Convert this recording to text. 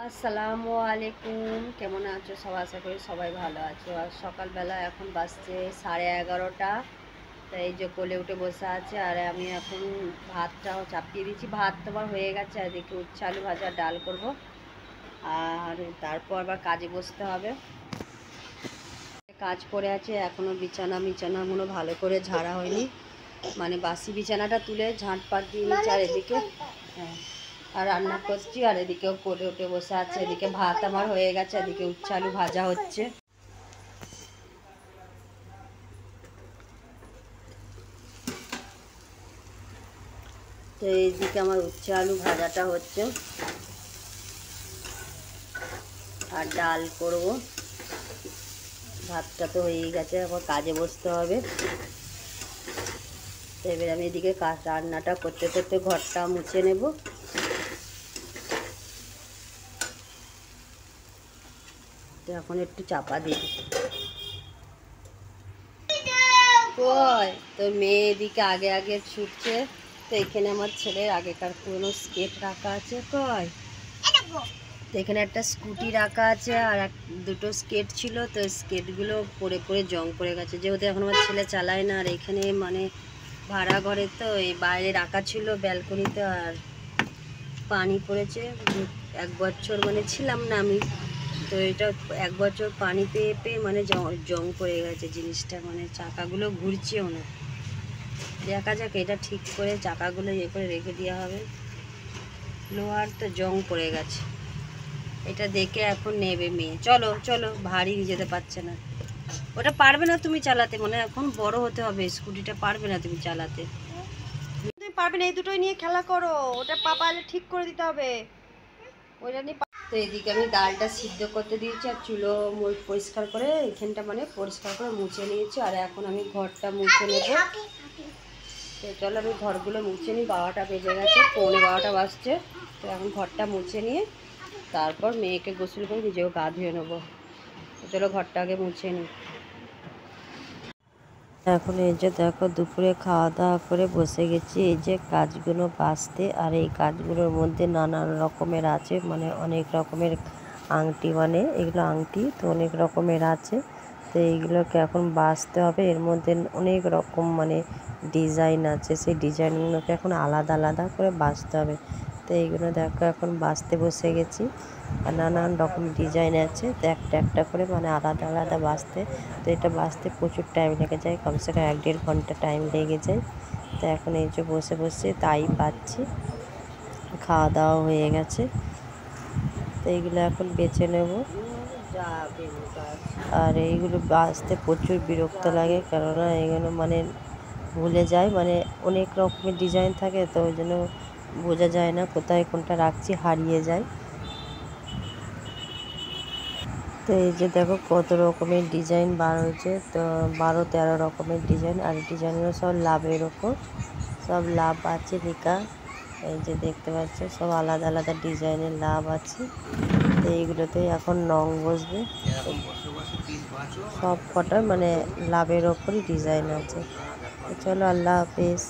আসসালামু আলাইকুম, কেমন আছো সবাই? আশা করি সবাই ভালো আছো। আর সকালবেলা এখন বাজছে 11:30। তাই এই যে কোলে উঠে বসে আছে। আর আমি এখন ভাতটাও চাপিয়ে দিচ্ছি। ভাত তোমার হয়ে গেছে, আর এদিকে উচ্ছে আলু ভাজা ডাল করব। আর তারপর আবার কাজে বসতে হবে। কাজ পড়ে আছে এখনও, বিছানাগুলো ভালো করে ঝাড়া হয়নি। মানে বাসি বিছানাটা তুলে ঝাঁটপাট দিয়ে নিচ্ছে। আর এদিকে হ্যাঁ, আর রান্না করছি। আর এদিকেও কোলে উঠে বসে আছে। এদিকে ভাত আমার হয়ে গেছে, এদিকে উচ্ছে আলু ভাজা হচ্ছে। তো এইদিকে আমার উচ্ছে আলু ভাজাটা হচ্ছে, আর ডাল করব। ভাতটা তো হয়েই গেছে, আবার কাজে বসতে হবে। তো এবার আমি এদিকে রান্নাটা করতে করতে ঘরটা মুছে নেব। তো এখন একটু চাপা দিই। কই তোর মেয়ে এদিকে আগে আগে ছুটছে। তো এখানে আমার ছেলের আগেকার পুরনো স্কেট রাখা আছে। কই তো এখানে একটা স্কুটি রাখা আছে, আর দুটো স্কেট ছিল। তো স্কেটগুলো পরে পরে জং পড়ে গেছে, যেহেতু এখন আমার ছেলে চালায় না। আর এখানে মানে ভাড়া ঘরে, তো এই বাইরে রাখা ছিল ব্যালকনিতে, আর পানি পড়েছে। 1 বছর মানে ছিলাম না আমি, তো এটা 1 বছর পানি পেয়ে পেয়ে মানে জং পড়ে গেছে জিনিসটা। মানে চাকাগুলো ঘুরছেও না। দেখা যাক, এটা ঠিক করে চাকাগুলো ইয়ে করে রেখে দেওয়া হবে। লোহার তো জং পড়ে গেছে। এটা দেখে এখন নেবে মেয়ে। চলো চলো, ভারী যেতে পারছে না। ওটা পারবে না তুমি চালাতে, মানে এখন বড় হতে হবে। স্কুটিটা পারবে না তুমি চালাতে। তুমি পারবে না, এই দুটোই নিয়ে খেলা করো। ওটা পাপা ঠিক করে দিতে হবে। ওইটা নিয়ে তো এদিকে আমি ডালটা সিদ্ধ করতে দিয়েছি, আর চুলো পরিষ্কার করে এখানটা মানে পরিষ্কার করে মুছে নিয়েছি। আর এখন আমি ঘরটা মুছে নেব। তো চলো আমি ঘরগুলো মুছে নিই। 12টা বেজে গেছে, 11:45 বাজছে। তো এখন ঘরটা মুছে নিয়ে তারপর মেয়েকে গোসল করে নিজেও গা ধুয়ে নেবো। তো চলো ঘরটা আগে মুছে নিই। এখন এই যে দেখো, দুপুরে খাওয়া দাওয়া করে বসে গেছি এই যে কাজগুলো বাছতে। আর এই কাজগুলোর মধ্যে নানান রকমের আছে, মানে অনেক রকমের আংটি, মানে এগুলো আংটি তো অনেক রকমের আছে। তো এইগুলোকে এখন বাছতে হবে। এর মধ্যে অনেক রকম মানে ডিজাইন আছে, সেই ডিজাইনগুলোকে এখন আলাদা আলাদা করে বাছতে হবে। তো এইগুলো দেখো এখন বাছতে বসে গেছি। আর নানান রকম ডিজাইন আছে, তো একটা একটা করে মানে আলাদা আলাদা বাছতে। তো এটা বাছতে প্রচুর টাইম লেগে যায়, কমসে কম 1-1.5 ঘন্টা টাইম লেগে যায়। তো এখন এই যে বসে বসে তাই পাচ্ছি। খাওয়া দাওয়া হয়ে গেছে, তো এইগুলো এখন বেছে নেব। আর এইগুলো বাছতে প্রচুর বিরক্ত লাগে, কেননা এগুলো মানে ভুলে যায়, মানে অনেক রকমের ডিজাইন থাকে, তো ওই জন্য বোঝা যায় না কোথায় কোনটা রাখছি, হারিয়ে যায়। তো এই যে দেখো কত রকমের ডিজাইন বার হয়েছে, তো 12-13 রকমের ডিজাইন। আর ডিজাইনগুলো সব লাভের ওপর, সব লাভ আছে লেখা। এই যে দেখতে পাচ্ছ, সব আলাদা আলাদা ডিজাইনের লাভ আছে। তো এইগুলোতে এখন নং বসবে। সব কটা মানে লাভের ওপরই ডিজাইন আছে। তো চলো, আল্লাহ হাফেজ।